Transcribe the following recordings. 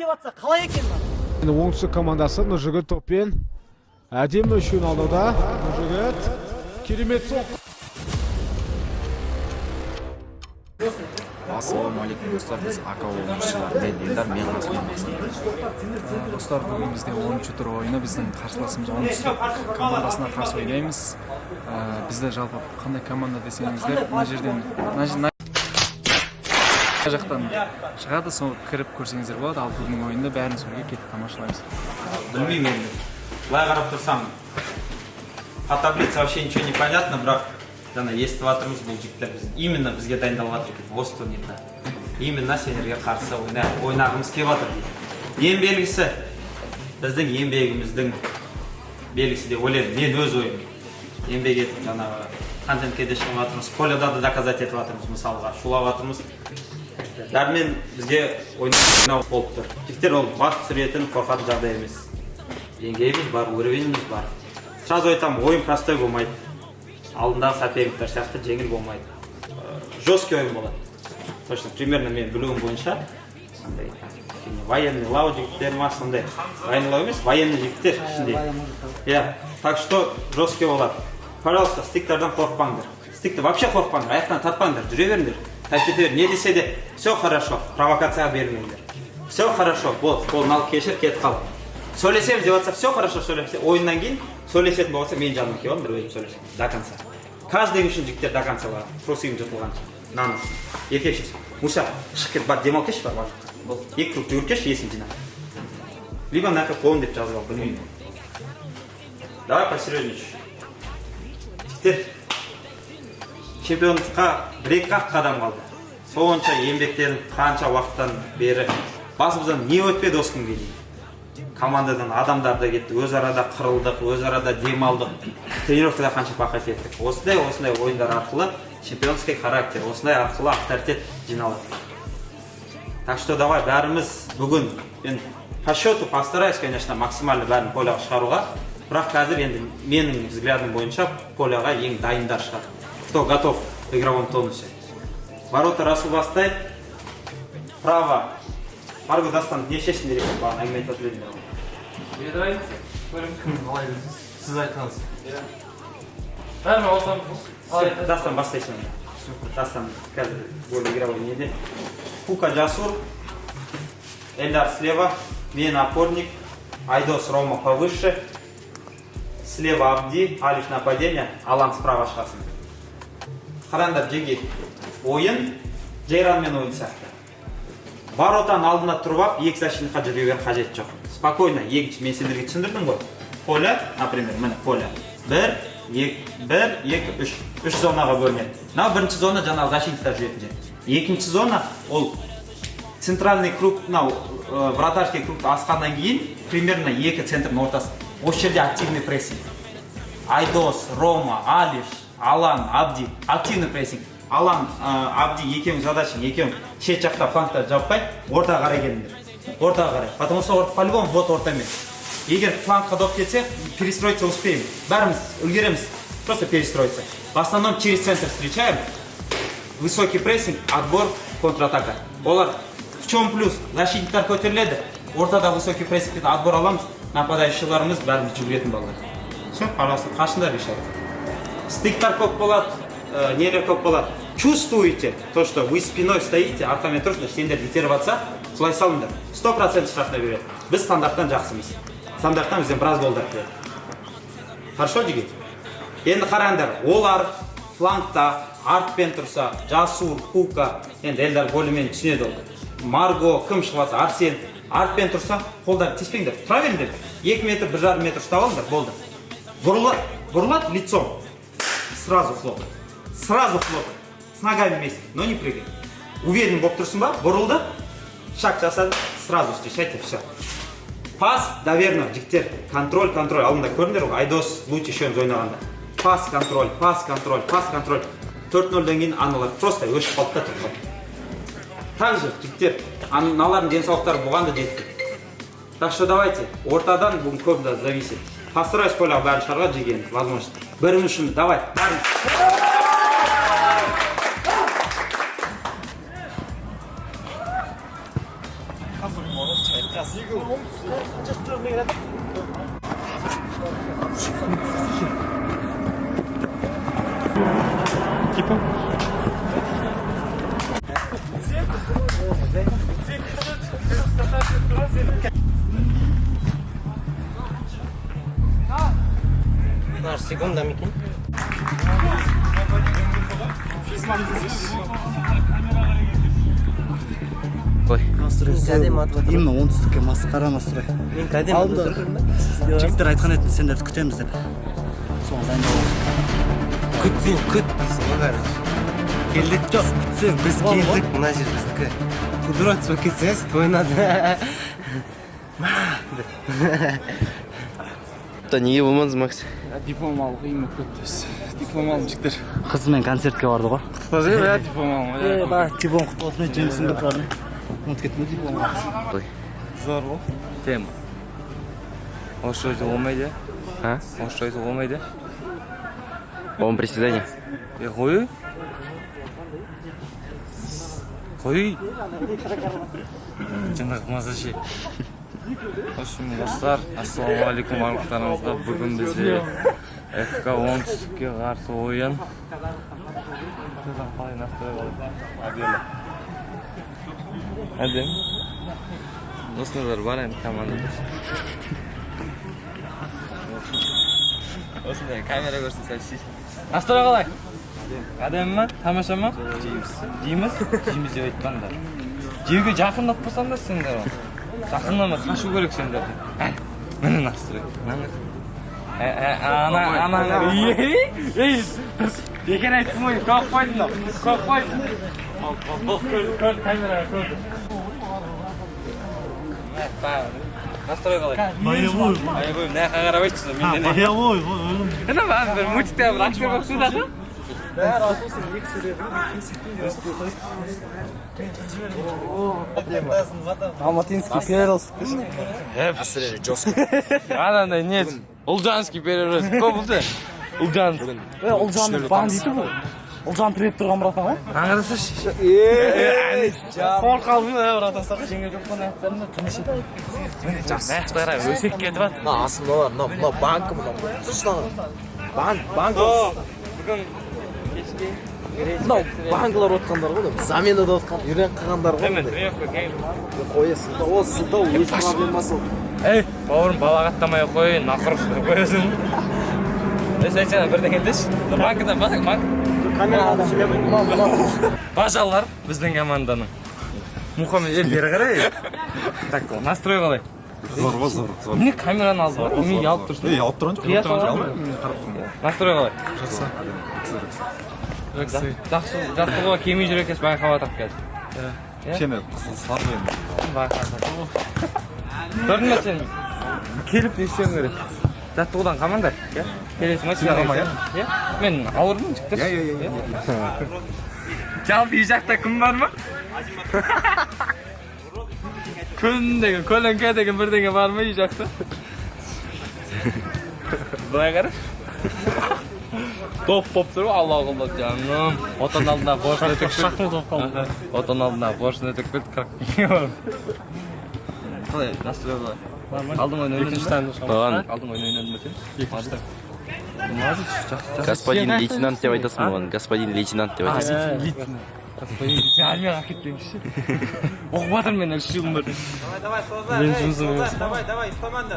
деп жатса қалай екен мына? Енді оңтүстік командасы Нұржігіт топпен әдемі үшеуін алуда. Нұржігіт керемет соқ. Ассалаумағалейкум достар, біз АКА ойыншылары мен Элдар, мен Асылман. Достар, бүгін бізде 10-ші тур ойыны, біздің қарсыласымыз оңтүстік командасына қарсы ойнаймыз. Бізде жалпы қандай команда десеңіздер, мына жерден жақтан шығады, соны кіріп көрсеңіздер болады. Ал бүгінгі ойында бәрін сөйлеуге кетіп тамашалаймыз. Білмеймін енді. Былай қарап тұрсам, по таблице вообще ничего не понятно, бірақ жаңа естіп жатырмыз, бұл жігіттер именно бізге дайындалып жатыр екен осы турнирда. Именно сендерге қарсы ойнағымыз келіп жатыр дейді. Ең белгісі, біздің еңбегіміздің белгісі деп ойлаймын. Мен өз ойым. Еңбек етіп жаңағы контентке де шығып жатырмыз, поляда да доказать етіп жатырмыз, мысалға шулап жатырмыз. Дәрмен бізге ойнау болып тұр. Жігіттер ол бас түсіретін қорқатын жағдай емес. Деңгейіміз бар, уровеніміз бар. Сразу айтамын, ойын простой болмайды. Алдындағы соперниктер сияқты жеңіл болмайды. Жесткий ойын болады. Точно, примерно мен білуім бойынша, военный лау жігіттер ма, сондай. Военный лау емес, военный жігіттер ішінде. Так что жесткий болады. Пожалуйста, стиктерден қорқпаңдар. Стикті вообще қорқпаңдар, аяқтан тартпаңдар, жүре беріңдер. Тәжбетер, не десе де, все хорошо, провокацияға бермеңдер. Все хорошо, қолын алып кешір, кетіп қал. Сөйлесеміз деп жатса, все хорошо сөйлесе, ойыннан кейін сөйлесетін болса, мен жаным келіп, бір өзім сөйлесем, до конца. Каждый үшін жігіттер до конца бар, трусигім жұтылғанша, наныз. Еркекші, Муса, шық кет, бар, демал кеш бар, бар. Екі круг жүгір кеш, есін жинап. Либо нақы қолын деп жазып ал, білмеймін. Давай посерьезничай. Жігіттер, чемпиондыққа бір-екі қадам қалды. Сонша еңбектерін қанша уақыттан бері басымыздан не өтпеді осы күнге дейін. Командадан адамдар да кетті, өз арада қырылдық, өз арада демалдық, тренировкада қанша пақат еттік. Осындай ойындар арқылы чемпионский характер, осындай арқылы авторитет жиналады. Так что давай бәріміз бүгін, мен по счету постараюсь, конечно, максимально бәрін поляға шығаруға, бірақ қазір енді менің взглядым бойынша поляға ең дайындар шығар. Кто готов в игровом тонусе? Ворота Расул бастайды, право. Марго Дастан не шешін керек бағын әңгіме айтып өтіледі. Давай, көрім қалай сіз айтқаныз. Бәрін ауысам. Дастан бастайсың. Дастан қазір более игровой неде. Пука Джасур, Эльдар слева, мен опорник, Айдос Рома повыше, слева Абди, Алиф нападение, Алан справа шығасын. Қараңдар жеге ойын, Джейранмен ойын сияқты. Воротан алдына тұрып, екі защитникқа жүруге қажет жоқ. Спокойно, екінші мен сендерге түсіндірдім ғой. Поля, например, міне поля. 1, 2, 3. 3 зонаға бөлінеді. Мынау бірінші зона жаңағы защитниктер жүретін жер. Екінші зона ол центральный круг, мынау вратарский кругты асқаннан кейін примерно екі центрдің ортасы. Осы жерде активный прессинг. Айдос, Рома, Алиш, Алан, Абди, активный прессинг. Алан, Абди екеуің задачың, екеуің шет жақта флангта жаппай, ортаға қарай келіңдер. Ортаға қарай. Потому что по-любому вот ортамен. Егер флангқа доп кетсе, перестроиться успеем. Бәріміз үлгереміз. Просто перестроиться. В основном через центр встречаем. Высокий прессинг, отбор, контратака. Олар в чем плюс? Защитниктер көтеріледі. Ортада высокий прессинг, отбор аламыз. Нападающийларымыз бәріміз жүгіретін балдар. Все, пожалуйста, қашындар решать. Стиктар көп болады. Нелер көп болады. Чувствуете то, что вы спиной стоите, артамен тұрсыңдар, сендер итеріп атса, солай салыңдар. 100% штрафна береді. Біз стандарттан жақсымыз. Стандарттан бізден біраз голдар келеді. Хорошо, жігіт? Енді қараңдар, олар флангта, артпен тұрса, Жасур, Пука, енді Эльдар голімен түсінеді ол. Марго, кім шығып атса, Арсен, артпен тұрса, қолдар теспеңдер. Тұра беріңдер. 2 метр, 1,5 метр ұстап алыңдар, болды. Бұрылады лицом. Сразу хлопать. Сразу хлопать. С ногами вместе, но не прыгай. Уверен болып тұрсың ба? Бұрылды. Шаг жасады. Сразу встречайте, все. Пас, доверно, жігіттер. Контроль. Алдында көріңдер ғой, Айдос лучше үшеуміз ойнағанда. Пас, контроль. 4-0-дан кейін аналар просто өшіп қалды да тұрып. Также, жігіттер, аналардың денсаулықтары бұған да жетті. Так что давайте, ортадан бүгін көп да зависит. Постараюсь поляға бәрін шығарға жеген, возможно. Бірін үшін, давай, бәрін. Hazır mı oğlum? Seconda Mickey. Именно оңтүстікке масқара насырай. Мен кәдем Жігіттер айтқан еді, сендерді күтеміз деп. Соған дайындалып. күтсең күт дейсің ғой бәрі. Келдік жоқ, күтсең біз келдік, мына жер біздікі. Кудырат сол кетсеңіз, тойынады. Неге болмадыңыз, Макс? Диплом алуға ең көттіз. Диплом алым жігіттер. Қызымен концертке барды ғой. Құттықтау диплом алым. Диплом құтты болсын, жеңісіңді тұрады. Ұмытып кетті ме диплом? Зор бол. Тема. Орысша айтуға болмайды. А? Орысша айтуға болмайды. Он приседание. Қой. Қой. Жаңағы маза ше. Hoşum dostlar, assalamu alaikum барлықтарыңызға. Бүгін бізде ФК оңтүстікке қарсы ойын. Әдем. Осындар бар енді командада. Осындай камера көрсін сәл шеш. Настрой қалай? Әдем ма? Тамаша ма? Жейміз? Жейміз деп айтпаңдар. Жеуге жақындатпасаң да сендер ол. Жақыннан қашу керек сендер. Міне настрой. Ана. Ей, бекер айттым ғой, көп қойдың. Көр, камераға көрді. Настрой қалай? Боевой, мына қарап айтшы. Боевой, Ана бар, бір мультикте бір актер болып сөйледі. Алматинский переростық. Андай нет. Ұлжанский перерос. Көп ұлды? Ұлжан. Ұлжанның бандиті бұл. Ұлжан тіреп тұрған братан ғой? Аңғырсашы. Қорқалдың да братан сақы жеңе жоқ қана аяқтарында тыныш еді. Аяқтары өсек кетіп ат. Асында бар, мына банкі мына. Сұштағы. Банк. Бүгін кешке. Мынау банкылар отқандар ғой, заменада отқан, үйрен қағандар ғой. Қойесың да, осы да өз проблемасы. Ей, бауырым балағаттамай қой, нақұрып қойасың. Сәйсен бірден кетеш. Банкыда, банк. Камерада Бажалар біздің команданың. Мұхаммед елдері қарай. Так, настрой қалай? Зор. Не камераны алып бар? Мен алып тұрсын. Алып тұрған жоқ. Настрой қалай? Жаттығуға келмей жүр екенсіз, байқап атырып қазір. Кішкене сары енді. Көрдің бе сен? Келіп естеуім керек. Жаттығудан қамаңдар. Келесі машинаға. Мен ауырдым жіктір. Жалпы үй жақта кім бар ма? Күндегі, көлеңке деген бірдеңе бар ма үй жақта? Бұлай қараш. Топ болып тұр, Алла жаным. Отан алдына борышын өтіп кетті. Отан алдына борышын өтіп кетті, 40 теңге бар. Қалай, настрой қалай? Алдың ойын ойнадың ба сен? Господин лейтенант деп айтасың оған. Господин лейтенант деп айтасың. Армияға кетпеңізші. Оқып жатыр мен әлшігім бар. Мен жұмысым емес.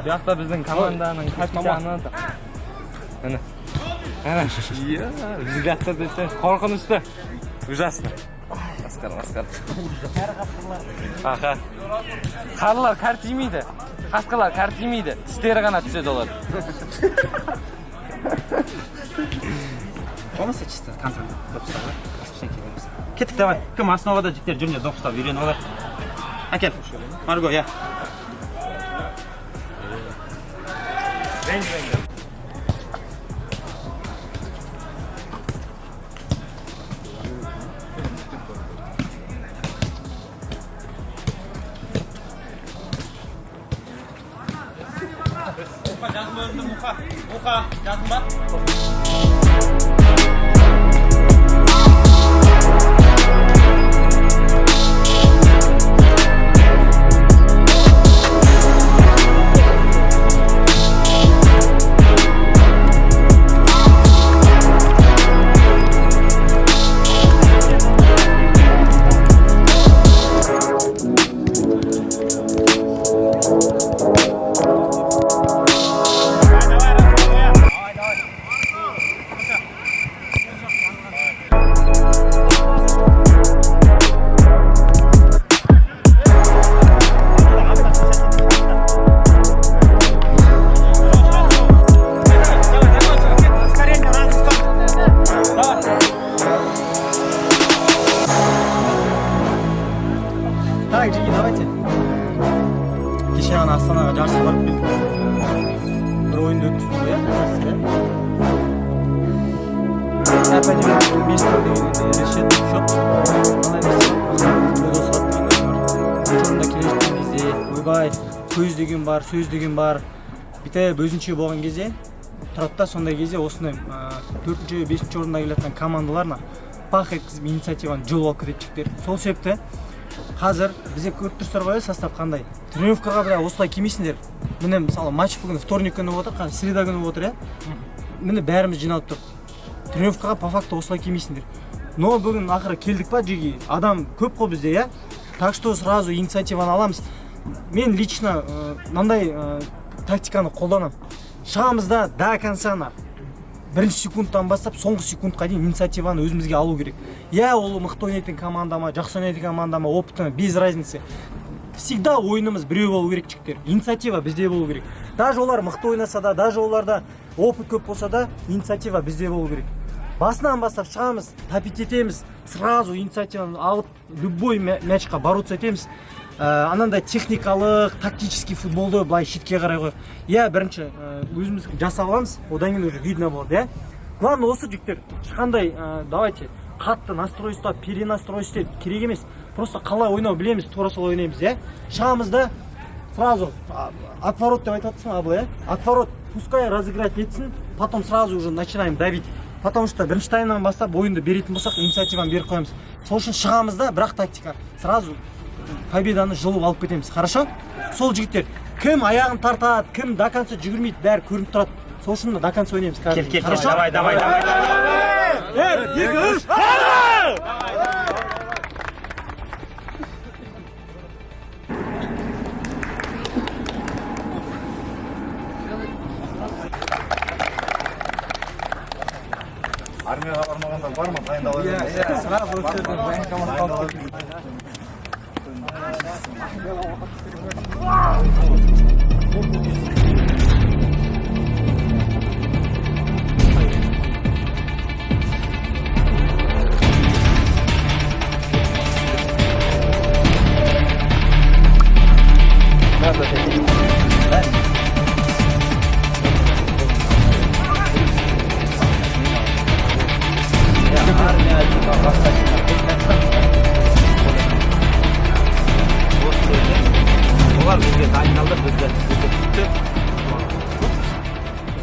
Бұяқта біздің команданың капитаны. Әне. Біздің жақта десең қорқынышты. Ужасно. Маскар. Аха. Қарлар кар тимейді. Қасқалар кар тимейді. Тістері ғана түседі олар. Болмаса чисто контроль допустағы. Кеттік, давай. Кім основада жіктер жүріне допустап үйреніп алар. Әкел. Марго, я. Muka, жазым бар. давайте. Кеше ғана Астанаға жарысқа барып келдік. Бір ойынды өткіздік қой, ойбай, көз деген бар, сөз деген бар. Бүйтіп өзінше болған кезде, тұрады да сондай кезде осындай 4-5 орында келетін командаларына пах еткізіп инициативаны жұлып алып кетеді жігіттер. Сол себепті қазір бізде көріп тұрсыздар ғой, состав қандай. Тренировкаға бірақ осылай келмейсіңдер. Міне мысалы матч бүгін вторник күні болып отыр, среда күні болып отыр, міне бәріміз жиналып тұрық. Тренировкаға по факту осылай келмейсіңдер. Но бүгін ақыры келдік па жеги, адам көп қой бізде, так что сразу инициативаны аламыз. Мен лично мынандай тактиканы қолданам. Шығамызда до конца бірінші секундтан бастап соңғы секундқа дейін инициативаны өзімізге алу керек. Ол мықты ойнайтын команда ма, жақсы ойнайтын команда ма, опыты без разницы. Всегда ойынымыз біреу болу керек жігіттер. Инициатива бізде болу керек. Даже олар мықты ойнаса да, даже оларда опыт көп болса да, инициатива бізде болу керек. Басынан бастап шығамыз, тапить етеміз, сразу инициативаны алып, любой мячқа бороться етеміз. Анандай техникалық, тактический футболды былай шетке қарай қойып. Бірінші өзіміз жасап аламыз, одан кейін уже видно болады, Главное осы жігіттер, ешқандай давайте қатты настрой ұстап, перенастрой істеп керек емес. Просто қалай ойнау білеміз, тура сол ойнаймыз, Шығамыз да сразу отворот деп айтатсың, абылай, отворот пускай разыграть етсін, потом сразу уже начинаем давить. Потому что бірінші таймнан бастап ойынды беретін болсақ, инициативаны беріп қоямыз. Сол үшін шығамыз да, бірақ тактика сразу победаны жұлып алып кетеміз. Хорошо? Сол жігіттер, кім аяғын тартады, кім до конца жүгірмейді, бәрі көрініп тұрады. Сол үшін до конца ойнаймыз. Кел, давай. Армияға бармағандар бар ма? Дайындалып. Сразу өттерден военкомат қалды. Олар бізге дайындалды, бізді күтті.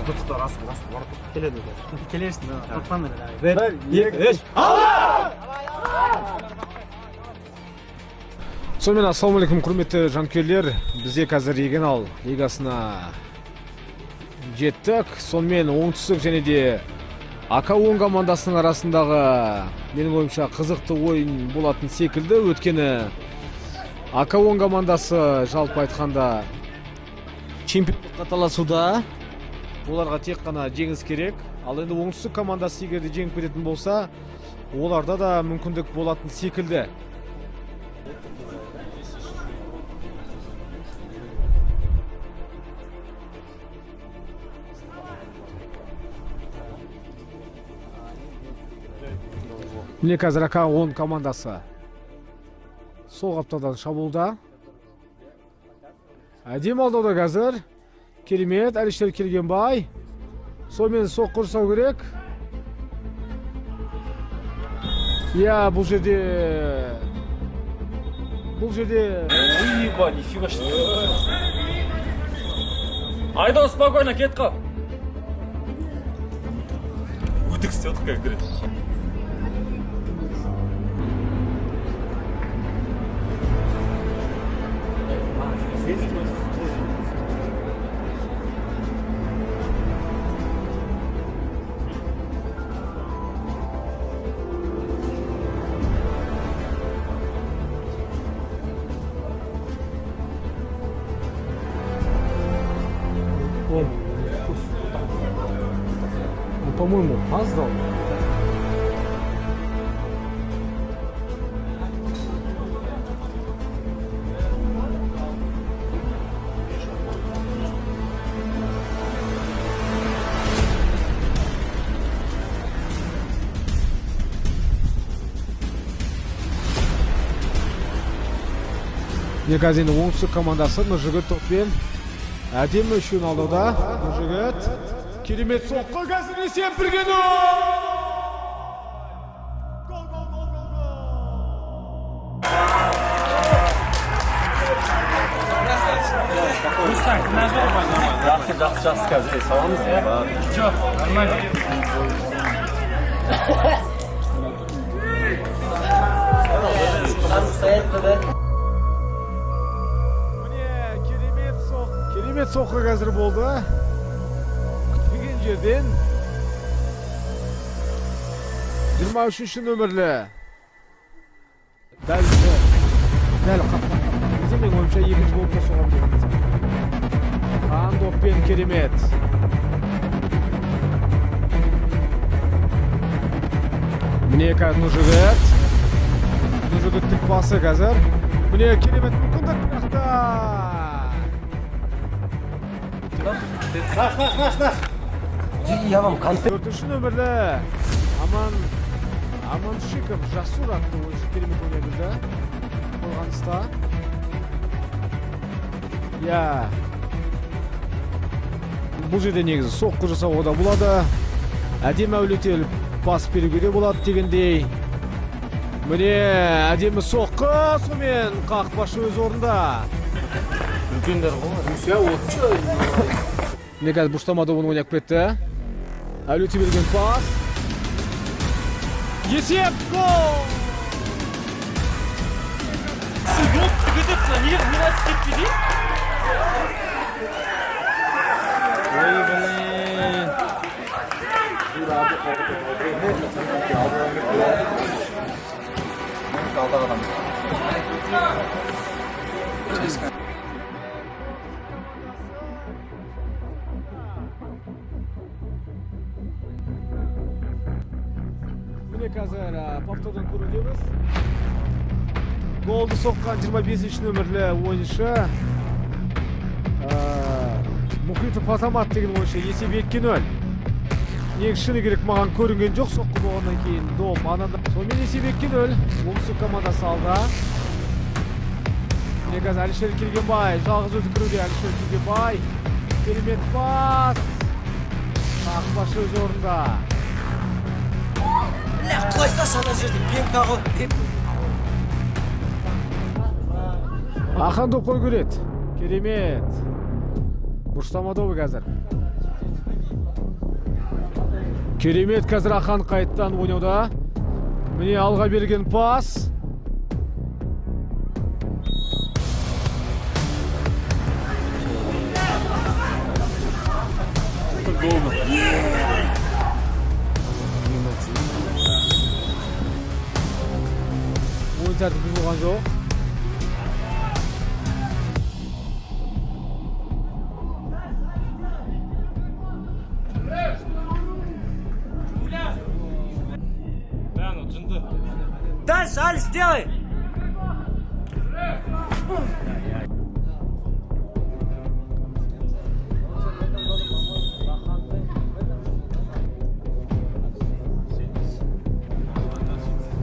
Тұтықтар асып барып келеді. Келерсің, қорықпаңдар. 1, 2, 3. Сонымен ассалаумағалейкум құрметті жанкүйерлер, бізде қазір регионал лигасына жеттік. Сонымен оңтүстік және де АК-10 командасының арасындағы менің ойымша қызықты ойын болатын секілді. Өткені АК-10 командасы жалпы айтқанда чемпиондыққа таласуда. Оларға тек қана жеңіс керек. Ал енді оңтүстік командасы егер де жеңіп кететін болса, оларда да мүмкіндік болатын секілді. Міне қазір АК-10 командасы сол қаптадан шабуылда. Әдем алдауда қазір. Керемет, Әліштер Келгенбай. Сонымен соққы жасау керек. Бұл жерде... Уйба, нифига что. Айда, спокойно, кет қал. Утық істеді, как говорит. По-моему, опоздал. міне қазір енді оңтүстік командасы Нұржігіт топпен әдемі үшеуін алдауда. Нұржігіт керемет соққы, қазір есеп 1-0. Жақсы қазір саламыз ya. Жоқ, нормально. Міне керемет соққы қазір болды. Күтпеген жерден 23-ші нөмірлі дәл қақпа. Мен ойымша екінші болып та соғам деген. Қандоппен керемет. Міне қазір Нұржігіттің пасы қазір. Міне керемет мүмкіндік бірақта. Төртінші нөмірлі Аманшиков Жасур атты ойыншы керемет ойнай білді. Қорғаныста. Бұл жерде негізі соққы жасауға да болады. Әдемі әулетел пас беруге де болады дегендей. Міне әдемі соққы, сонымен қақпашы өз орында. Міне қазір бұрыштамада оны ойнап кетті. Әулете берген пас. Есеп гол! Міне қазір повтордан көруіміз. Голды соққан 25-ші нөмірлі ойыншы Мұхитов Азамат деген ойыншы есеп 2-0. Нег шыны керек маған көрінген жоқ соққы болғаннан кейін доп анада. Сонымен есеп 2-0. Оңтүстік командасы алда. Міне қазір Әлішер Келгенбай жалғыз өзі кіруде. Әлішер Келгенбай керемет пас. Қақпашы өз орында. Қойса сана жерде пенка ғой. Ахан доп қой көреді. Керемет. Бұрыштама добы қазір. Керемет қазір Ахан қайттан ойнауда. Міне алға берген пас. Ойын тәртіпі болған жоқ. Дальше, Алис, сделай!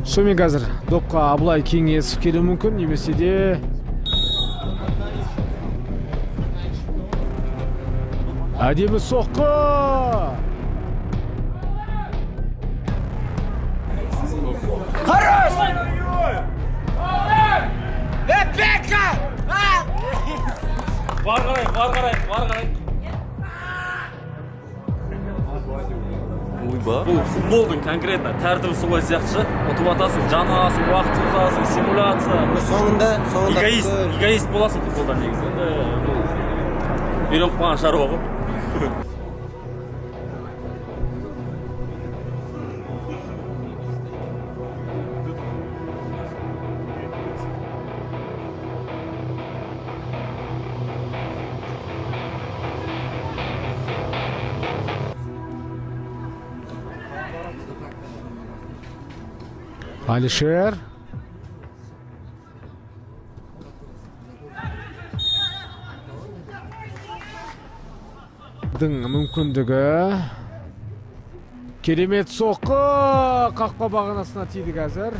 Сонымен қазір допқа Абылай Кеңесов келуі мүмкін, немесе де әдемі соққы! Хорош! Петка! Бар қарай. Ойба. Бұл футболдың конкретно тәртібі солай сияқты. Ұтып атасың, жанасың, уақыт ұзасың, симуляция. Соңында Эгоист боласың футболдан негізі. Бұл үйреніп қалған шаруа ғой. Алишер. Мүмкіндігі. Керемет соққы. Қақпа бағанасына тиді қазір.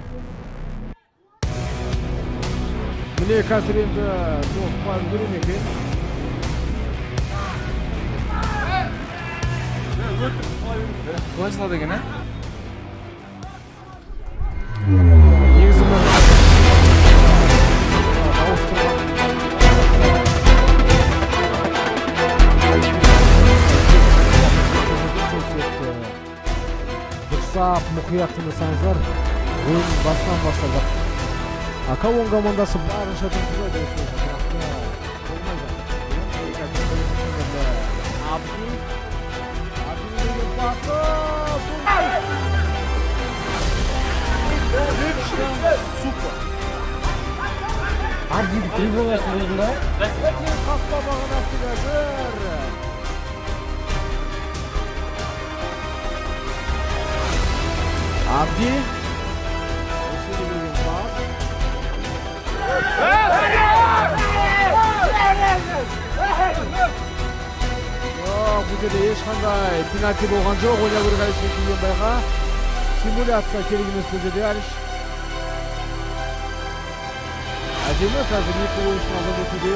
Міне қазір енді топқа үлгерем екен. Қалай салады екен, ә? Негізі мен дұрыстап мұқият тыңдасаңыздар, ойын басынан басталды. Акаон командасы барынша тұрды достар. Арди трибунасы өзінде. Қақпа бағанасы қазір. Абди. Бұл жерде ешқандай пенальти болған жоқ. Ойна көрген шешілген байға симуляция керек емес бұл жерде Алиш. Әдемі қазір екі ойыншының алдан өтуде.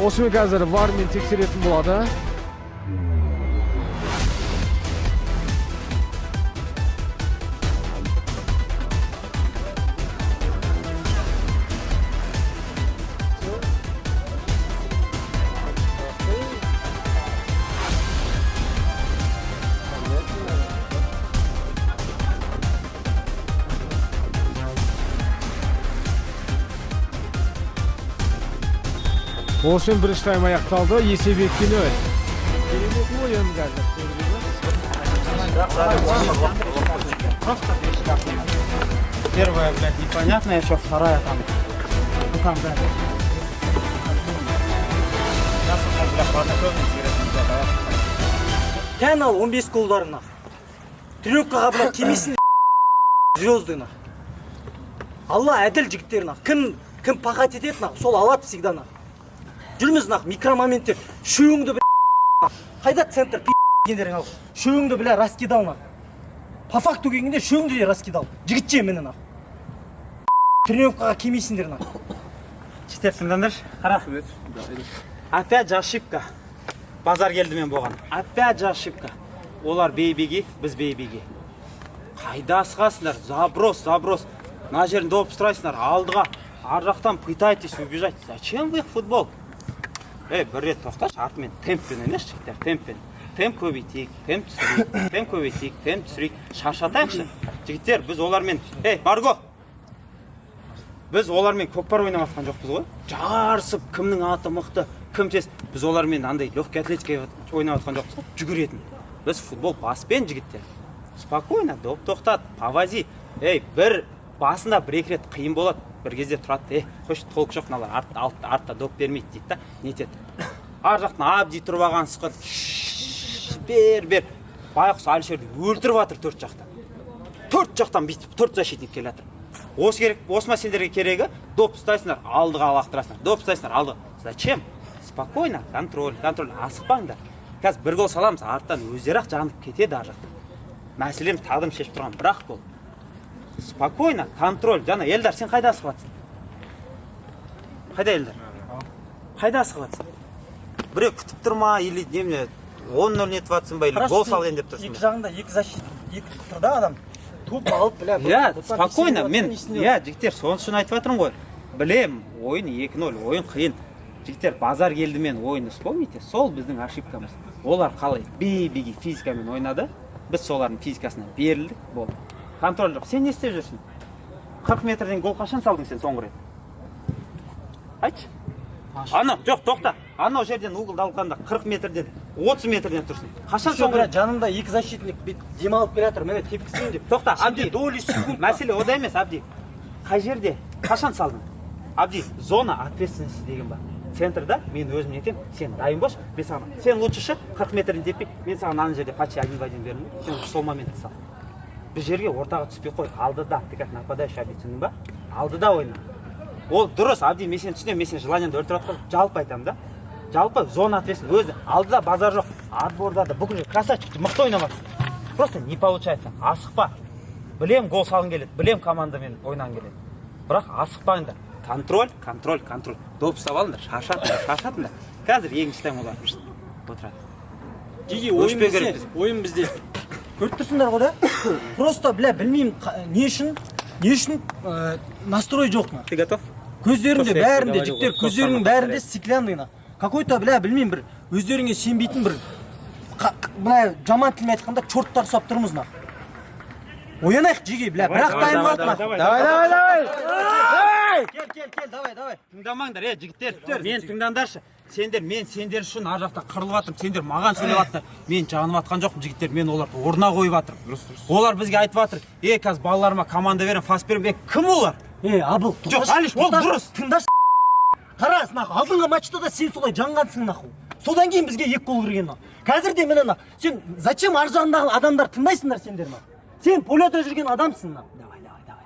Осымен қазір вармен тексеретін болады. Осымен бірінші тайм аяқталды, есеп 2-0. Керемет ойын қазір. Первая, блядь, непонятная, еще вторая там. Ну там, блядь. Тән ал 15 голдарына. Тренировкаға бұлар келмесін звездына. Алла әділ жігіттерін. Кім пахат етеді, сол алады всегда. Жүрміз микромоменттер. Шөңді қайда центр дегендерің ал. Шөңді раскидал. По факту келгенде шөңді де раскидал. Жігітше мені. Тренировкаға келмейсіңдер. Жетерсіңдер, қара. Опять ошибка. Базар келді мен болған. Опять ошибка. Олар бейбеге, біз бейбеге. Қайда асығасыңдар? Заброс. На жерін доп сұрайсыңдар, алдыға. Ар жақтан пытайтесь убежать. Зачем вы футбол? Бір рет тоқташ, артымен темппен емес, жігіттер, темппен. Темп көбейтейік, темп түсірейік, шаршатайықшы. Жігіттер, біз олармен, Марго! Біз олармен көкпар ойнаматқан жоқпыз ғой. Жарысып, кімнің аты мықты, кім тез. Біз олармен андай легкий атлетика ойнаматқан жоқпыз ғой, жүгіретін. Біз футбол баспен, жігіттер. Спокойно, доп тоқтат, повази. Бір басында бір-екі рет қиын болады. Бір кезде тұрады, қош толық жоқ, мыналар артта доп бермейді дейді да, нетеді. Ар жақтан Абди тұрып алған сықыр. Бер. Байқұс Алишерді өлтіріп жатыр төрт жақтан. Төрт жақтан бүйтіп, төрт защитник келе жатыр. Осы мәселелерге керегі, доп ұстайсыңдар, алдыға лақтырасыңдар. Доп ұстайсыңдар, алдыға. Зачем? Спокойно, контроль, асықпаңдар. Қазір бір гол саламыз, арттан өздері-ақ жанып кетеді ар жақтан. Мәселеміз тағдым шешіп тұрған бірақ гол. Спокойно, контроль. Жана, Элдар, сен қайда асығатсың? Қайда Элдар? Қайда асығатсың? Біреу күтіп тұрма, или немне 10-0 нетіп атсың ба, или гол салайын деп тұрсың ба? Екі жағында екі защитник тұрда адам. Топ алып, Спокойно, жігіттер, соны үшін айтып атырмын ғой. Білем, ойын 2-0, ойын қиын. Жігіттер, базар келді мен ойынды вспомните, сол біздің ошибкамыз. Олар қалай бейбеге физикамен ойнады, біз солардың физикасына берілдік, болды. Контроль жоқ. Сен не істеп жүрсің? 40 метрден гол қашан салдың сен соңғы рет? Айтшы. Жоқ, тоқта. Анау жерден угол алғанда 40 метрден, 30 метрден тұрсың. Қашан соңғы рет? Жанымда екі защитник демалып келе жатыр, мені тепкісін деп. Тоқта, Абди. Мәселе ода емес, Абди. Қай жерде? Қашан салдың? Абди, зона ответственности деген бар. Центрда мен өзім нетем, сен дайын бош, мен саған, сен лучше шық, 40 метрден теппей, мен саған ана жерде почти 1-1 бердім, сен сол моментті сал. Біз жерге ортаға түспей қой, алдыда, тек нападающий Абди, түсіндің ба? Алдыда ойна. Ол дұрыс, Абди, мен сені түсінемін, мен сені желаниеңді өлтіріп жатқан жалпы айтамын да. Жалпы зона ответственность өзі алдыда базар жоқ, отборда бүкіл жер красавчик, мықты ойнамақсың. Просто не получается, асықпа. Білем гол салғың келеді, білем командамен ойнағың келеді. Бірақ асықпаңдар. Контроль. Доп ұстап алыңдар, шаршатыңдар. Қазір егінші тайм олар отырады. Жеге ойын бізде. Көріп тұрсыңдар ғой да? Просто білмеймін не үшін настрой жоқ ма? Ты готов? Көздерінде бәрінде жігіттер, көздерінің бәрінде стеклянный. Какой-то білмеймін бір өздеріңе сенбейтін бір жаман тілмен айтқанда чорттар ұсап тұрмыз на. Оянайық жеге, бірақ тайм қалды ма? Давай. Тыңдамаңдар, жігіттер, мен тыңдандаршы. Мен сендер үшін ар жақта қырылып жатырмын, сендер маған сөйлеп жатыр. Мен жанып жатқан жоқпын, жігіттер, мен оларды орнына қойып жатырмын. Олар бізге айтып жатыр, қазір балаларыма команда берем, фас берем. Кім олар? Абыл, жоқ, Алиш, ол дұрыс. Тыңдашы. Қарас, алдыңғы матчта да сен солай жанғансың наху. Содан кейін бізге 2 гол кірген. Қазір де мен сен зачем ар жағындағы адамдар тыңдайсыңдар сендер ма? Сен поляда жүрген адамсың.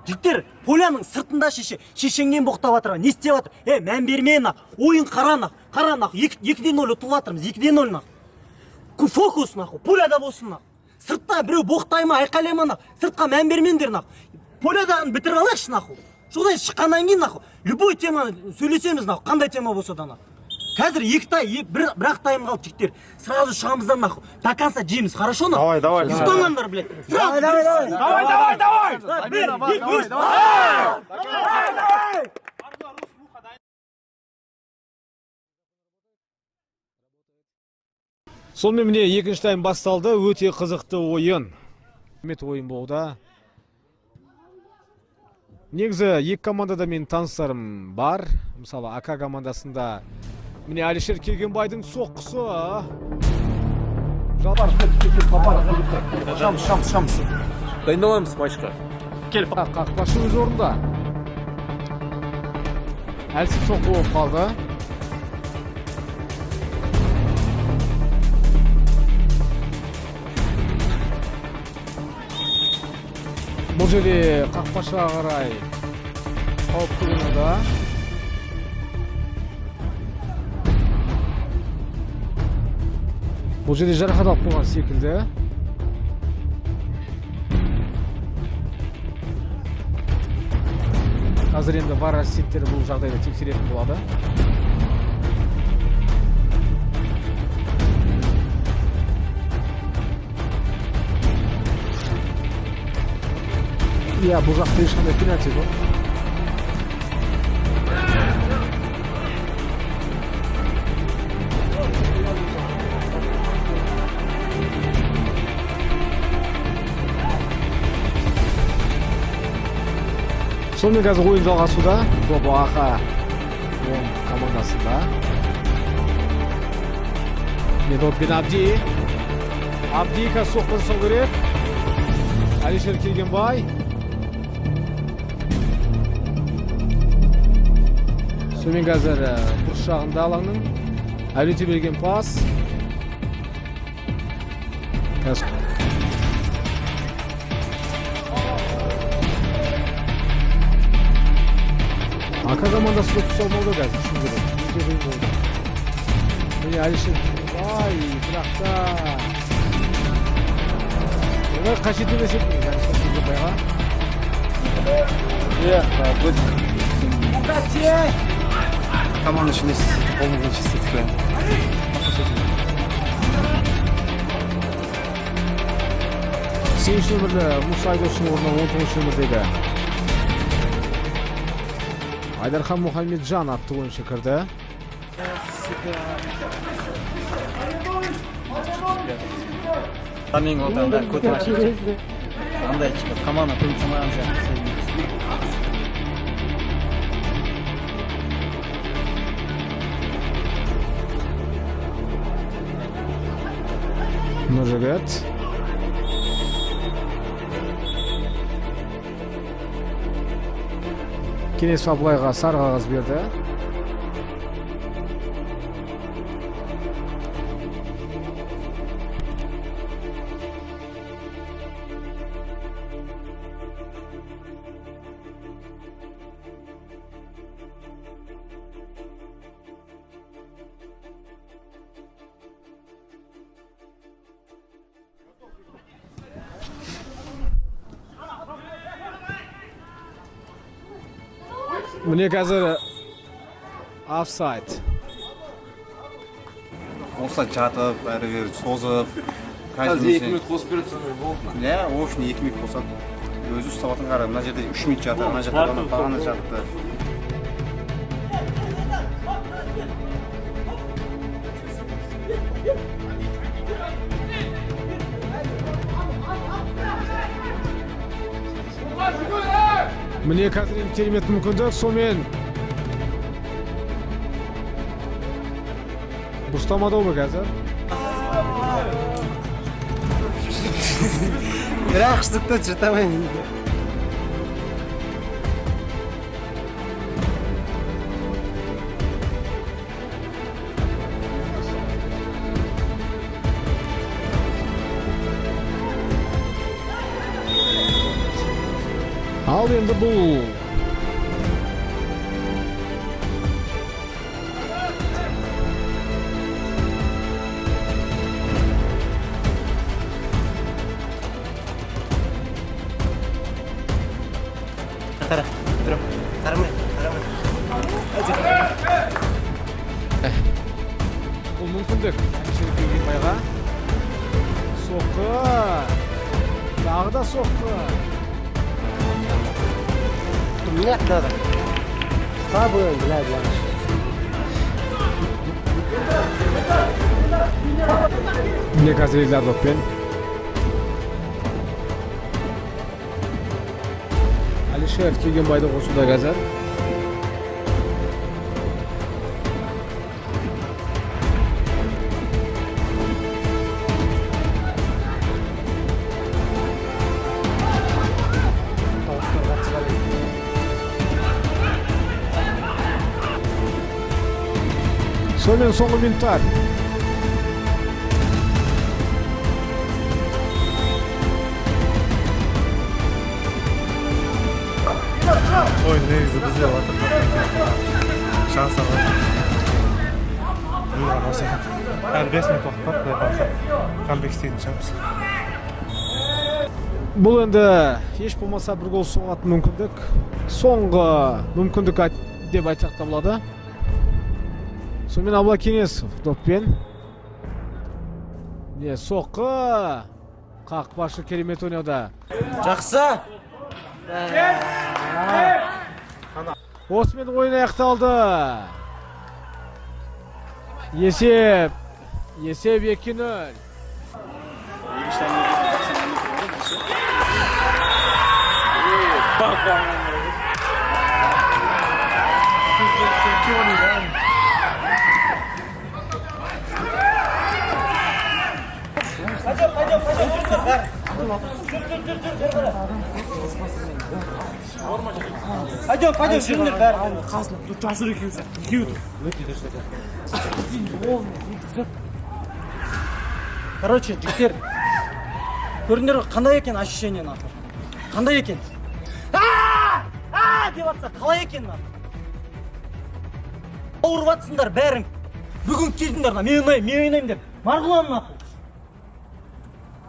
Жігіттер, поляның сыртында шешеңнен боқтап жатыр. Не істеп жатыр? Мән бермейін. Ойын қара. 2-0 ұтылып жатырмыз. 2-0. Фокус наху. Поляда болсын. Сыртта біреу боқтай ма, айқайлай ма? Сыртқа мән бермеңдер наху. Полядан бітіріп алайықшы наху. Содан шыққаннан кейін наху. Любой тема сөйлесеміз наху. Қандай тема болса да наху. Қазір 2 тайм қалды жігіттер. Сразу шығамыздан наху. До конца жейміз, хорошо наху? Давай. Ұстамаңдар, блядь. Давай. Сонымен міне екінші тайм басталды. Өте қызықты ойын. Ойын болды. Негізі екі командада мен таныстарым бар. Мысалы, АК командасында міне Алишер Кергенбайдың соққысы. Шамс. Дайындаламыз матчқа. Қақпашы өз орында. Әлсіз соққы болып қалды. Бұл жерде қақпашыға қарай қауіпті ойнада. Бұл жерде жарақат алып қойған секілді. Қазір енді бар ассистенттер бұл жағдайды тексеретін болады. Бұл жақта ешқандай пенальти жоқ. Сонымен қазір ойын жалғасуда. Добы АК командасында. Медотпен Абди қазір соққы жасау керек. Алишер Кергенбай. Сонымен қазір бұрыш жағында алаңның. Әлеуте берген пас. АК командасы соққы салмауда қазір. Міне Алишер Кергенбай, бірақ та қажет емес етмейді Алишер Кергенбайға. Команда ішінде болмаған шестетік бәрін. Сегізінші нөмірлі Мұса Айдосының орнына 19 нөмірдегі Айдархан Мұхамеджан атты ойыншы кірді. Мен қолдағанда көтір ашық. Андай команда функционалын сияқты. Нұржігіт. Кенес Абылайға сары қағаз берді. Mine қазір офсайд. Осылай жатып, әрі бері созып. Қазір 2 минут қосып береді сондай болды ма? Иә, ол үшін 2 минут қосады. Өзі ұстап атын қара, мына жерде 3 минут жатыр, мына жерде бағана жатты. Mine қазір енді керемет мүмкіндік, сонымен бұрыстамады ғой қазір. Бірақ штукта жыртамайын. Ал енді бұл Қара, тұрып. Қарамай. бұл мүмкіндік. Байға. Соққы. Тағы да соққы. Нет, надо. Слабый, блядь. Mine қазір Ильдар доппен. Алишер Кегенбайды қосуда қазір. Сонымен соңғы минуттар. Ой, негізі бізде жатыр. Шанс алады. Әр 5 минут уақыт бар, құдай қаласа. Камбек істейтін шығармыз. Бұл енді еш болмаса бір гол соғатын мүмкіндік. Соңғы мүмкіндік деп айтсақ та болады. Сонымен Абла Кеңесов доппен. Соққы. Қақпашы керемет ойнауда. Жақсы. Осымен ойын аяқталды. Есеп 2-0. Пойдем, жүріңдер бәрі. Қасына, жасыр екеуі. Короче, жігіттер, көріңдер қандай екен ощущение нахуй? Қандай екен? Деп атса, қалай екен нахуй? Ауырып атсыңдар бәрің. Бүгін келдіңдер, мен ойнаймын деп. Марғұлан нахуй.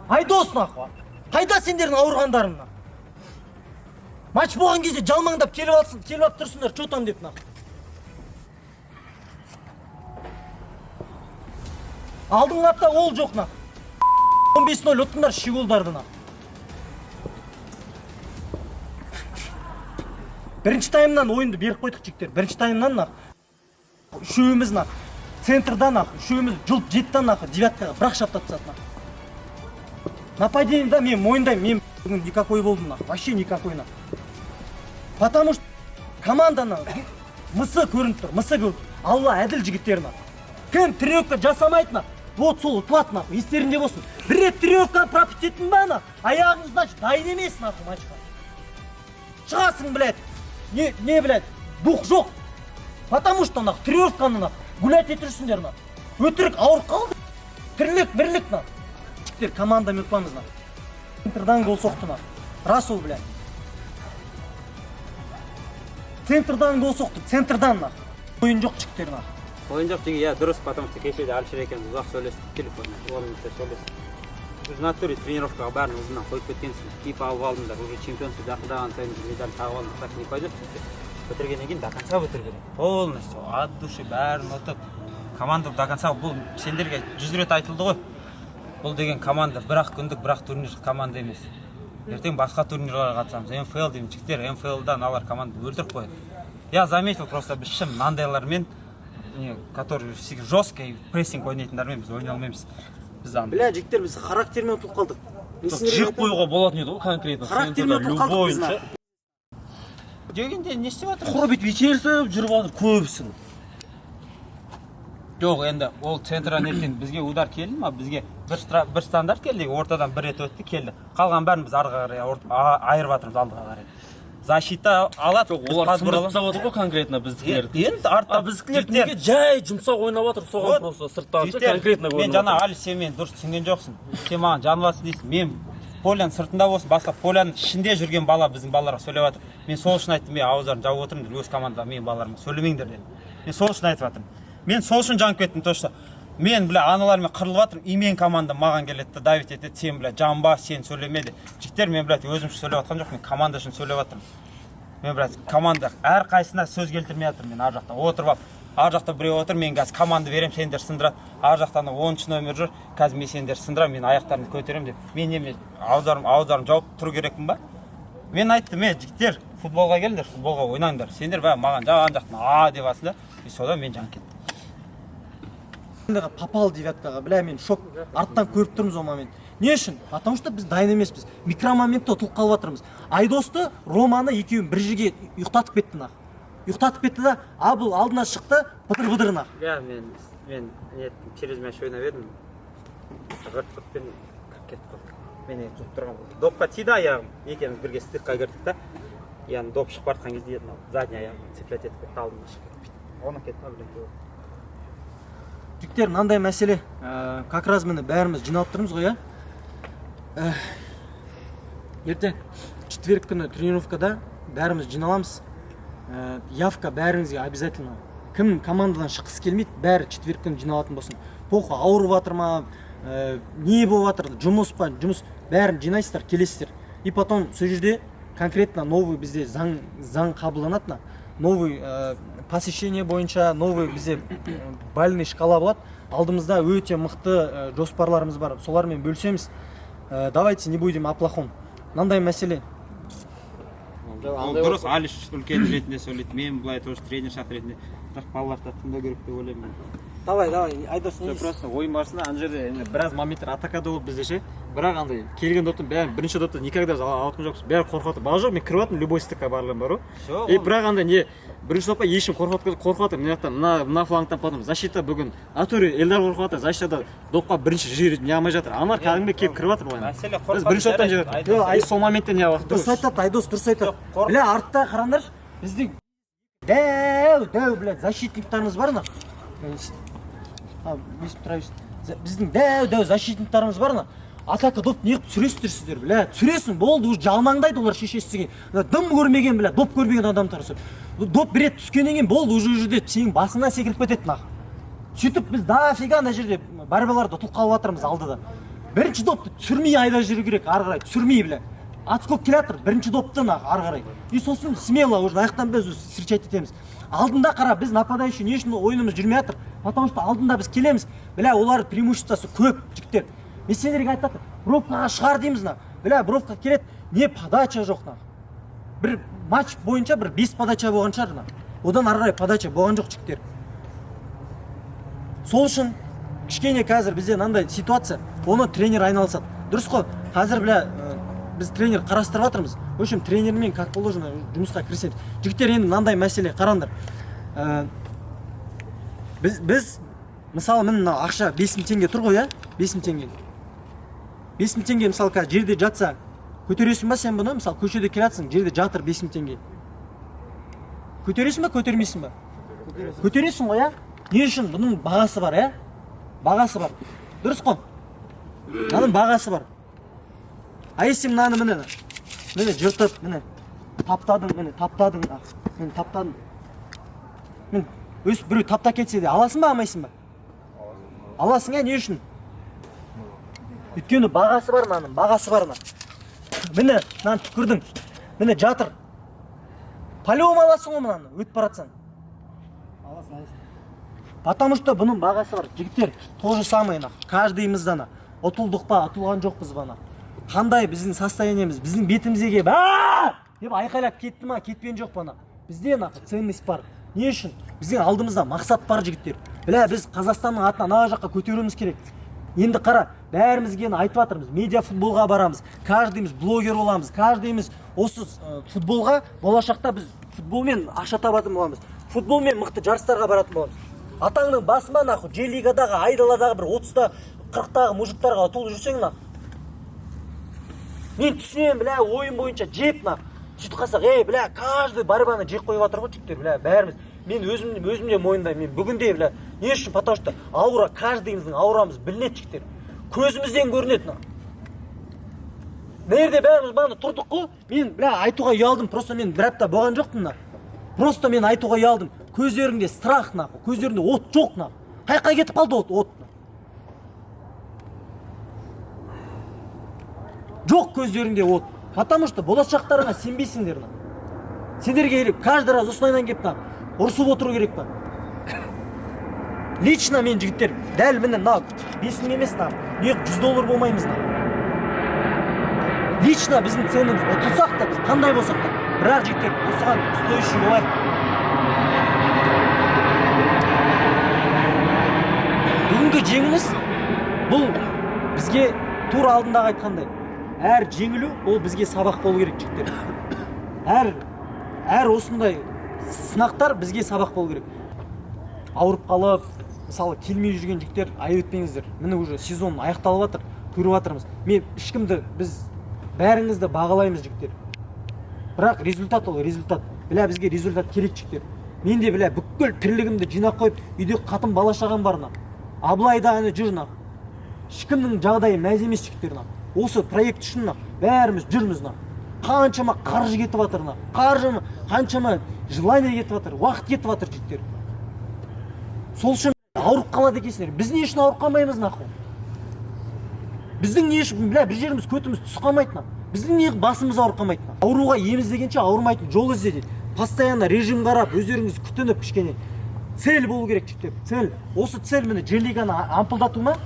Айдос нахуй. Қайда сендердің ауырғандарың нахуй? Мач болған кезде жалмаңдап келіп алып тұрсыңдар, чотам деп нахуй. Алдың апта ол жоқ нахуй. 15-0 ұттыңдар шигулдарды нахуй. Бірінші таймнан ойынды беріп қойдық жігіттер. Бірінші таймнан нахуй. Үшеуіміз нахуй. Центрда нахуй. Үшеуіміз жұлт жеттен нахуй. Девяткаға бірақ шаптатсады нахуй. Нападениеда мен мойындаймын. Мен бүгін никакой болдым нахуй. Вообще никакой нахуй. Потому что команданы мысы көрініп тұр, мысы көрініп. Алла әділ жігіттер нахуй. Кім тренировка жасамайды нахуй. Вот сол ұтылады нахуй. Естерінде болсын. Бір рет тренировканы пропустетін ба нахуй. Аяғың значит дайын емес нахуй матчқа. Шығасың, блядь. Не, блядь, дух жоқ. Потому что нахуй тренировканы нахуй гулять етірсіңдер нахуй. Өтірік ауыр қалды. Бірлік нахуй. Жігіттер командамен ұтпамыз нахуй. Центрдан гол соқты нахуй. Рас ол, блядь. Центрдан гол соқты, центрдан нахуй. Ойын жоқ жігіттер нахуй. Ойын жоқ деген, иә, дұрыс, потому что кешеде Алишер екен ұзақ сөйлестік телефонмен, олармен сөйлестік. Біз натуре тренировкаға бәрін ұзынан қойып кеткенсің, киіп алып алдыңдар, уже чемпионсыз жақындаған сайын медаль тағып алдыңдар, так не пойдет. бітіргеннен кейін до конца бітірген полностью от души бәрін ұтып команда до конца. Бұл сендерге 100 рет айтылды ғой, бұл деген команда бір-ақ күндік бір-ақ турнир команда емес. Ертең басқа турнирларға қатысамыз. МФЛ деймін, жігіттер МФЛ-дан алар команда өлтіріп қояды. Я заметил, просто біз шын мынандайлармен, которые жестко прессинг ойнайтындармен біз ойнай алмаймыз. Бля, жігіттер біз характермен ұтылып қалдық. Жиып қоюға болатын еді ғой конкретно. Характермен ұтылып қалдық біз. Дегенде не істеп жатыр? Құр бүйтіп итерісіп жүріп жатыр көбісін. Жоқ, енді ол центрдан ертең бізге удар келді ма? Бізге бір стандарт келді, ортадан бір рет өтті келді. Қалған бәрін біз арға қарай айырып жатырмыз алдыға қарай. Защита алады. Жоқ, олар сындырып тастап отыр ғой конкретно біздікілерді. Енді артта біздікілер неге жай жұмсақ ойнап жатыр, соған просто сырттан конкретно көрініп. Мен жаңа Али, сен мен дұрыс түсінген жоқсың. Сен маған жанбасын дейсің. Мен поляның сыртында болсын, басқа поляның ішінде жүрген бала біздің балаларға сөйлеп жатыр. Мен сол үшін айттым, мен ауыздарын жауып отырмын, өз командада мен балаларыма сөйлемеңдер дедім. Мен сол үшін айтып жатырмын. Мен сол үшін жанып кеттім, точно. Мен, бля, аналармен қырылып жатырмын, и мен команда маған келеді, давить етеді, сен, бля, жанба, сен сөйлеме де. Жігіттер, мен, бля, өзім үшін сөйлеп жатқан жоқ, мен команда үшін сөйлеп жатырмын. Мен, бля, команда әр қайсысына сөз келтірмей жатырмын, мен ар жақта отырып алып. Ар жақта біреу отыр, мен қазір команда берем, сендер сындырады. Ар жақтан 10-ші номер жүр, қазір мен сендер сындырам, мен аяқтарымды көтерем деп. Мен неме ауыздарым жауып тұру керекпін ба? Мен айттым, жігіттер, футболға келіңдер, футболға ойнаңдар. Сендер бәрі маған жаған жақтан деп асында, и содан мен жанып кеттім. Попал девяткаға, бля, мен шок. Арттан көріп тұрмыз о момент. Не үшін? Потому что біз дайын емеспіз. Микромоментте ұтылып қалып жатырмыз. Айдосты, Романы екеуін бір жерге ұйықтатып кетті нақ. Ұйықтатып кетті да, Абыл алдына шықты, бытыр-бытыр нақ. Я, мен через мяч ойнап едім. Ғырт-ғыртпен кіріп кетіп. Мен жұп тұрған болды. Допқа тиді аяғым. Екеуміз бірге стыққа кірдік та. Яғни доп шығып бартқан кезде едім. Задний аяғым цеплять етіп кетті, алдына шығып кетті. Оны кетті, блин. Жігіттер, мынандай мәселе. Как раз мені бәріміз жиналып тұрмыз ғой, ертең четверг күні тренировкада бәріміз жиналамыз. Явка бәріңізге обязательно. Кім командадан шыққысы келмейді, бәрі четверг күні жиналатын болсын. Похуй, ауырып жатыр ма, не болып жатыр, жұмыс па, жұмыс, бәрін жинайсыздар, келесіздер. И потом сол жерде конкретно новый бізде заң қабылданады. Новый посещение бойынша, новый бізде бальный шкала болады. Алдымызда өте мықты жоспарларымыз бар, солармен бөлісеміз. Давайте не будем о плохом. Мынандай мәселе. Дұрыс, Алиш үлкен ретінде сөйлейді, мен былай тоже тренер шақыр ретінде. Бірақ балаларды тыңдау керек деп ойлаймын. Давай, айдос не? Просто ойын барысында ана жерде біраз моменттер атакада болып бізде ше. Бірақ андай келген доптың бәрін бірінші допты никогда алатын жоқпыз. Бәрі қорқып отыр. Бала жоқ, мен кіріп жатырмын, любой стыкқа барылым бар ғой. И бірақ андай не бірінші допқа ешкім қорқып отыр. Мына флангтан потом защита бүгін Атури Элдар қорқып отыр. Защитада допқа бірінші жіберіп не алмай жатыр. Ана кәдімгі келіп кіріп жатыр ойына. Біз бірінші доптан жібердік. Ай сол моментте не уақыт. Дұрыс айтады, Айдос дұрыс айтады. Бля, артта қараңдар. Біздің дәу, блядь, защитниктарымыз бар ма? Біздің дәу защитниктарымыз бар ма? Атака доп неғып түсіресіздер сіздер, бля, түсіресің, болды, уже жалмаңдайды олар шешесіге. Дым көрмеген, бля, доп көрмеген адамдар. Доп бір рет түскеннен кейін болды, уже жерде сенің басыңнан секіріп кетеді нақ. Сөйтіп біз дофига ана жерде борьбаларда ұтылып қалып жатырмыз алдыда. Бірінші допты түсірмей айда жүру керек, ары қарай түсірмей, бля. Отскок келе жатыр, бірінші допты нақ ары қарай. И сосын смело уже аяқтан біз встречать етеміз. Алдында қара, біз нападающий не үшін ойынымыз жүрмей жатыр. Потому что алдында біз келеміз. Бля, олар преимуществосы көп, жігіттер. Мен сендерге айтып жатыр, бровкаға шығар дейміз на. Бля, бровка келеді, не подача жоқ на. Бір матч бойынша бір 5 подача болған шығар на. Одан ары қарай подача болған жоқ жігіттер. Сол үшін кішкене қазір бізде мынандай ситуация, оны тренер айналысады. Дұрыс қой. Қазір бля, біз тренер қарастырып жатырмыз. В общем, тренермен как положено жұмысқа кірісеміз. Жігіттер, енді мынандай мәселе қараңдар. Біз мысалы мына ақша 5000 теңге тұр ғой, 5000 теңге. 5000 теңге мысалы қазір жерде жатса, көтересің ба сен бұны? Мысалы көшеде келатсың, жерде жатыр 5000 теңге. Көтересің ба, көтермейсің ба? Көтересің ғой, Не үшін? Бұның бағасы бар, Бағасы бар. Дұрыс қой? Мынаның бағасы бар. А если мынаны міне жыртып, міне таптадың, міне таптадың. Мен өз біреу тапта кетсе де аласың ба, алмайсың ба? Аласың, не үшін? Өйткені бағасы бар мынаның, бағасы бар. Міне, мынаны түкірдің. Міне жатыр. по-любому аласың ғой мынаны өтіп баратсаң. Потому что бұның бағасы бар. Жігіттер, то же самое нах. Каждыйымыздан ұтылдық па, ұтылған жоқпыз ба нах. Қандай біздің состояниеміз, біздің бетімізге келіп, деп айқайлап кетті ма, кетпен жоқ па нах. Бізде нах ценность бар. Не үшін? Біздің алдымызда мақсат бар жігіттер. Білә, біз Қазақстанның атын ана жаққа көтеруіміз керек. Енді қара, бәрімізге айтып жатырмыз, медиа футболға барамыз, каждыйымыз блогер боламыз, каждыйымыз осы футболға болашақта біз футболмен ақша табатын боламыз. Футболмен мықты жарыстарға баратын боламыз. Атаңның басыма нахуй J-лигадағы, айдаладағы бір 30-та, 40-тағы мужиктарға ұтылып жүрсең нахуй. Мен түсінемін, бля, ойын бойынша жеп нахуй. Сөйтіп қалсақ, бля, каждый борьбаны жек қойып жатыр ғой жігіттер, бля, бәріміз. Мен өзімде мойындаймын, мен бүгінде, бля, не үшін? Потому что аура, каждыйымыздың аурамыз білінеді жігіттер. Көзімізден көрінеді. Нерде бәріміз баны тұрдық қой, мен, бля, айтуға ұялдым, просто мен бір апта болған жоқпын. Просто мен айтуға ұялдым. Көздеріңде страх, көздеріңде от жоқ. Қайқа кетіп қалды от. Жоқ көздеріңде от. Потому что болашақтарыңа сенбейсіңдер. Сендерге керек, каждый раз осылайнан кеп ұрысып отыру керек па. Лично мен жігіттер, дәл міне 5 мың емес, не $100 болмаймыз. Лично біздің ценіміз ұтылсақ та, біз қандай болсақ та, бірақ жігіттер, осыған ұстойшы болайық. Бүгінгі жеңіліс, бұл бізге тур алдындағы айтқандай, әр жеңілу, ол бізге сабақ болу керек жігіттер. Әр осындай сынақтар бізге сабақ болу керек. Ауырып қалып, мысалы келмей жүрген жігіттер, ай өтпеңіздер. Міне уже сезон аяқталып жатыр, көріп жатырмыз. Мен ешкімді, біз бәріңізді бағалаймыз жігіттер. Бірақ результат ол результат. Бля, бізге результат керек жігіттер. Мен де бля, бүкіл тірлігімді жинап қойып, үйде қатын бала шағам бар. Аблайда әні жүр. Ешкімнің жағдайы мәз емес жігіттер. Осы проект үшін бәріміз жүрміз. Қаншама қаржы кетіп жатыр. Қаншама желание кетіп жатыр, уақыт кетіп жатыр жігіттер. Сол үшін ауырып қалады екенсіңдер. Біз не үшін ауырып қалмаймыз нахуй? Біздің не үшін, бля, бір жеріміз көтіміз түсіп қалмайды. Біздің не басымыз ауырып қалмайды. Ауруға ем іздегенше ауырмайтын жол іздеді. Постоянно режим қарап, өздеріңіз күтініп кішкене. Цель болу керек жігіттер. Цель. Осы цель мені J-лиганы ампылдату ма?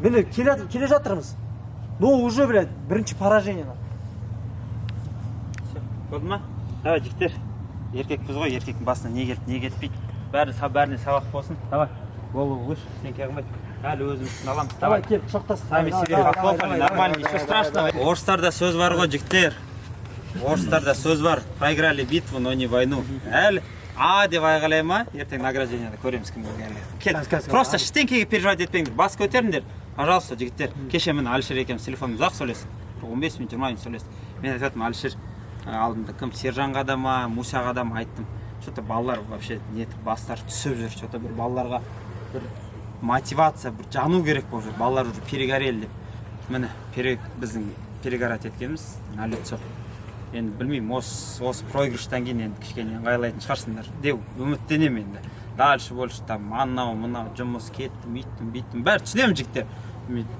Мені келе жатырмыз. Но уже, бля, бірінші поражение. Болды ма? Давай жігіттер. Еркекпіз ғой, еркектің басына не келді, не кетпейді. Бәріне сабақ болсын. Давай. Голову выше, сен қағылмай. Әлі өзіміздің аламыз. Давай, кел, құшақтасың. Сами себе похлопали, нормально, ничего страшного. Орыстарда сөз бар ғой, жігіттер. Орыстарда сөз бар. Проиграли битву, но не войну. Әлі деп айғалай ма? Ертең награждениеде көреміз кім болғанын. Кел. Просто ештеңкеге переживать етпеңдер. Бас көтеріңдер. Пожалуйста, жігіттер. Кеше міне Алишер екеуміз телефонымыз ұзақ сөйлестік. 15 минут, 20 минут сөйлестік. Мен айтатым, Алишер алдында кім Сержанға да ма, Мусаға да ма айттым. Что-то балалар вообще нетіп бастар түсіп жүр. Что-то бір балаларға бір мотивация, бір жану керек болып жүр. Балалар уже перегорели деп. Міне, біздің перегорать еткеніміз на лицо. Енді білмеймін, осы проигрыштан кейін енді кішкене ыңғайлайтын шығарсыңдар деп үміттенемін енді. Дальше больше там анау мынау жұмыс кеттім, үйттім, бәрі түсінемін жігіттер.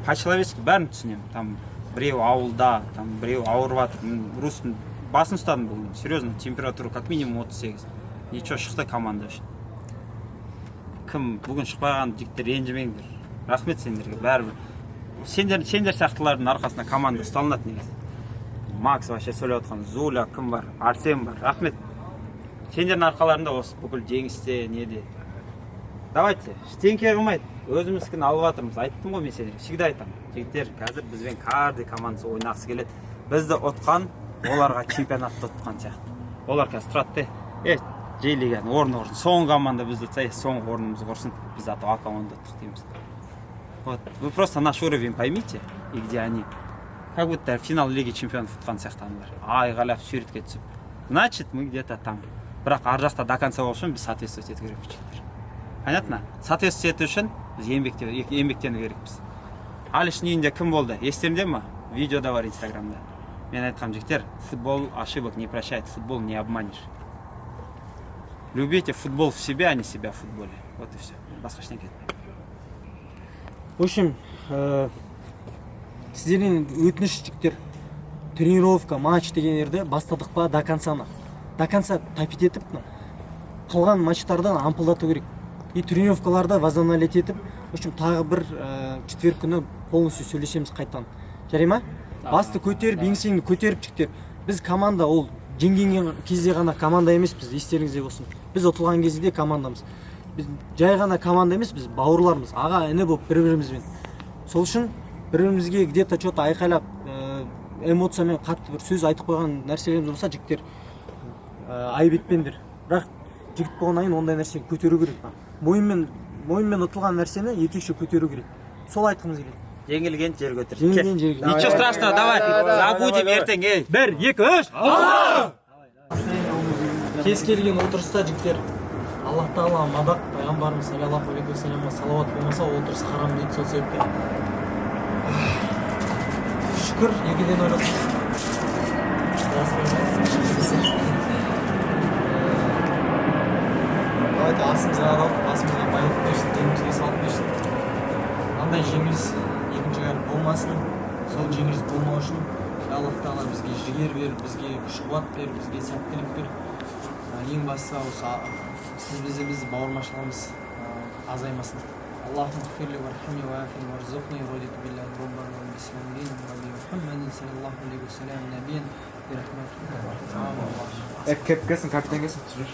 По-человечески бәрін түсінемін. Там біреу ауылда, там біреу ауырып жатыр. Рустың басын ұстадым бұл. Серьезно, температура как минимум 38. Ничего, шықты команда үшін. Кім бүгін шықпаған жігіттер ренжімеңдер. Рахмет сендерге, бәрібір. Сендер сияқтылардың арқасында команда ұсталынады негізі. Макс вообще сөйлеп отқан, Зуля, кім бар, Арсен бар, рахмет. Сендердің арқаларында осы бүкіл жеңісте, неде. Давайте, ештеңке қылмайды. Өзімізкін алып жатырмыз. Айттым ғой мен сендерге, всегда айтамын. Жігіттер, қазір бізбен каждый командасы ойнағысы келеді. Бізді ұтқан, оларға чемпионатты ұтқан сияқты. Олар қазір тұрады де, J-лиганың орны құрсын. Соңғы команда бізді ұтса, соңғы орнымызды құрсын. Біз аты А команда ұттық дейміз. Вот, вы просто наш уровень поймите, и где они. Как будто финал Лиги Чемпионов ұтқан сияқтандар. Айғалап суретке түсіп. Значит, мы где-то там. Бірақ ар жақта до конца болу үшін біз соответствовать ету керекпіз. Понятно? Соответствовать ету үшін біз еңбектену керекпіз. Алиштің үйінде кім болды? Естеріңде ма? Видеода бар Инстаграмда. Мен айтқам жігіттер, футбол ошибок не прощает, футбол не обманешь. Любите футбол в себя, а не себя в футболе. Вот и все. Басқа ештеңке етпейді. В общем, сіздерден өтініш жігіттер, тренировка, матч дегендерді бастадық па до концана. до конца топить етіп қалған матчтардан ампылдату керек и тренировкаларда возобновлять етіп в общем тағы бір четверг күні полностью сөйлесеміз қайтадан жарай ма басты көтеріп еңсеңді көтеріп жігіттер біз команда ол жеңген кезде ғана команда емеспіз естеріңізде болсын біз ұтылған кезде де командамыз біз жай ғана команда емес біз бауырлармыз аға іні болып бір бірімізбен сол үшін бір бірімізге где то что то айқайлап эмоциямен қатты бір сөз айтып қойған нәрселеріміз болса жігіттер айып етпеңдер бірақ жігіт болғаннан кейін ондай нәрсені көтеру керек мойынмен ұтылған нәрсені етекше көтеру керек сол айтқымыз келеді жеңілген жер көтер жеңілген жерге ничего страшного давай забудем ертең ей 1 2 3 кез келген отырыста жігіттер аллах тағала мадақ пайғамбарымыз саллаллаху алейхи уассаламға салауат болмаса ол отырыс харам дейді сол себептен шүкір екіден ойлап давайте асымызға адалдық басымызға байлық берсін денімізге салық берсін мынандай жеңіліс екінші қарап болмасын сол жеңіліс болмау үшін аллах тағала бізге жігер беріп бізге күш қуат беріп бізге сәттілік беріп ең бастысы осы біздің бауырмашылығымыз азаймасын اللهم اغفر لي وارحمني وعافني وارزقني ورضيت بالله ربا وبالاسلام دينا وبمحمد صلى الله عليه وسلم نبيا برحمته الله Кепкесін, капитангесін түсірер.